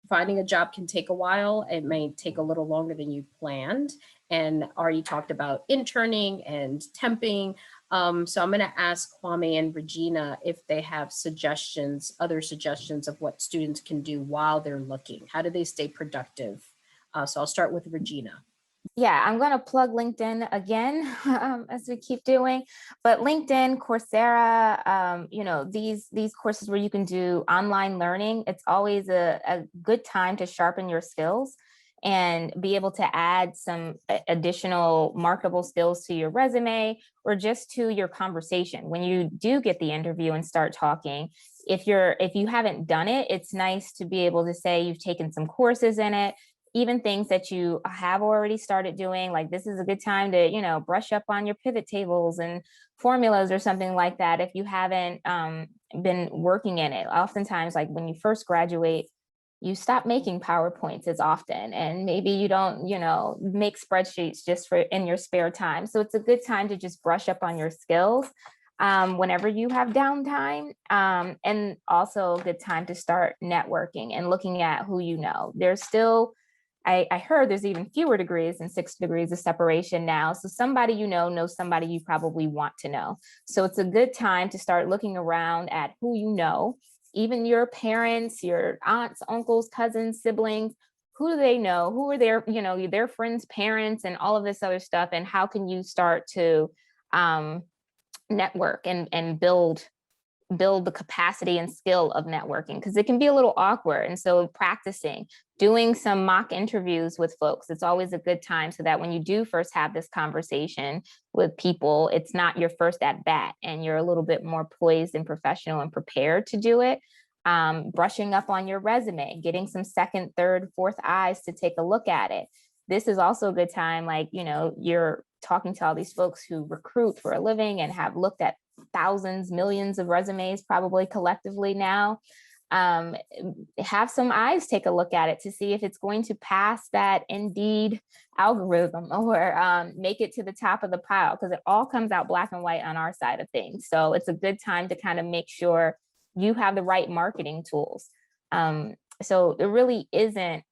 finding a job can take a while. It may take a little longer than you planned. And already talked about interning and temping. So I'm going to ask Kwame and Regina if they have suggestions, other suggestions of what students can do while they're looking. How do they stay productive? So I'll start with Regina. Yeah, I'm going to plug LinkedIn again, as we keep doing, but LinkedIn, Coursera, these courses where you can do online learning, it's always a good time to sharpen your skills and be able to add some additional marketable skills to your resume or just to your conversation. When you do get the interview and start talking, if you haven't done it, it's nice to be able to say you've taken some courses in it, even things that you have already started doing. Like, this is a good time to, brush up on your pivot tables and formulas or something like that. If you haven't been working in it, oftentimes, like when you first graduate, you stop making PowerPoints as often, and maybe you don't, make spreadsheets just for in your spare time. So it's a good time to just brush up on your skills whenever you have downtime, and also a good time to start networking and looking at who you know. There's still, I heard there's even fewer degrees than 6 degrees of separation now. So somebody knows somebody you probably want to know. So it's a good time to start looking around at who you know, even your parents, your aunts, uncles, cousins, siblings. Who do they know? Who are their friends' parents, and all of this other stuff? And how can you start to network and build the capacity and skill of networking, because it can be a little awkward. And so practicing, doing some mock interviews with folks, it's always a good time, so that when you do first have this conversation with people, it's not your first at bat and you're a little bit more poised and professional and prepared to do it. Brushing up on your resume, getting some second, third, fourth eyes to take a look at it. This is also a good time, like, you're talking to all these folks who recruit for a living and have looked at thousands, millions of resumes probably collectively now. Have some eyes take a look at it to see if it's going to pass that Indeed algorithm, or make it to the top of the pile, because it all comes out black and white on our side of things. So it's a good time to kind of make sure you have the right marketing tools. So it really isn't,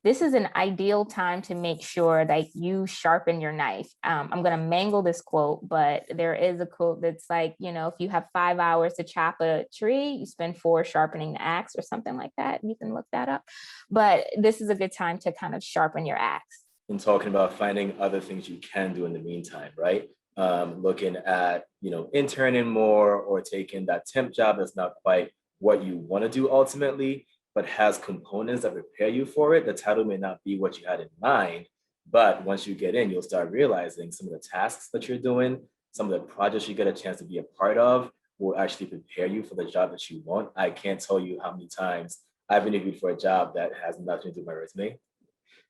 this is an ideal time to make sure that you sharpen your knife. I'm going to mangle this quote, but there is a quote that's like, if you have 5 hours to chop a tree, you spend 4 sharpening the axe, or something like that. You can look that up. But this is a good time to kind of sharpen your axe. And talking about finding other things you can do in the meantime, right? Looking at, interning more, or taking that temp job that's not quite what you want to do ultimately, but has components that prepare you for it. The title may not be what you had in mind, but once you get in, you'll start realizing some of the tasks that you're doing, some of the projects you get a chance to be a part of, will actually prepare you for the job that you want. I can't tell you how many times I've interviewed for a job that has nothing to do with my resume,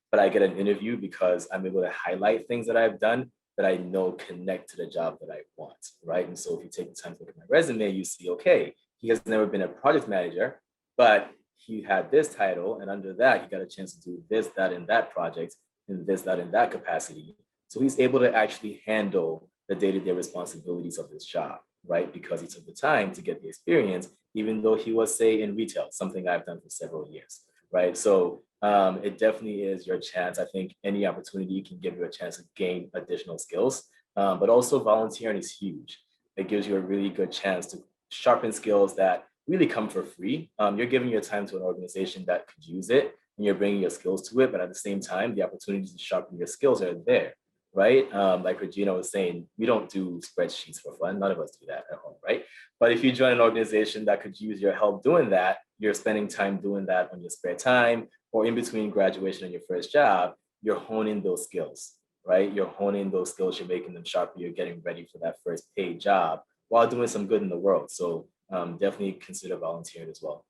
but I get an interview because I'm able to highlight things that I've done that I know connect to the job that I want, right? And so if you take the time to look at my resume, you see, okay, he has never been a project manager, but he had this title, and under that, he got a chance to do this, that, and that project, and this, that, and that capacity. So he's able to actually handle the day-to-day responsibilities of his job, right? Because he took the time to get the experience, even though he was, say, in retail, something I've done for several years, right? So it definitely is your chance. I think any opportunity can give you a chance to gain additional skills, but also volunteering is huge. It gives you a really good chance to sharpen skills that really come for free. You're giving your time to an organization that could use it, and you're bringing your skills to it. But at the same time, the opportunities to sharpen your skills are there, right? Like Regina was saying, we don't do spreadsheets for fun. None of us do that at home, right? But if you join an organization that could use your help doing that, you're spending time doing that on your spare time, or in between graduation and your first job, you're honing those skills, right? You're honing those skills, you're making them sharper, you're getting ready for that first paid job while doing some good in the world. So definitely consider volunteering as well.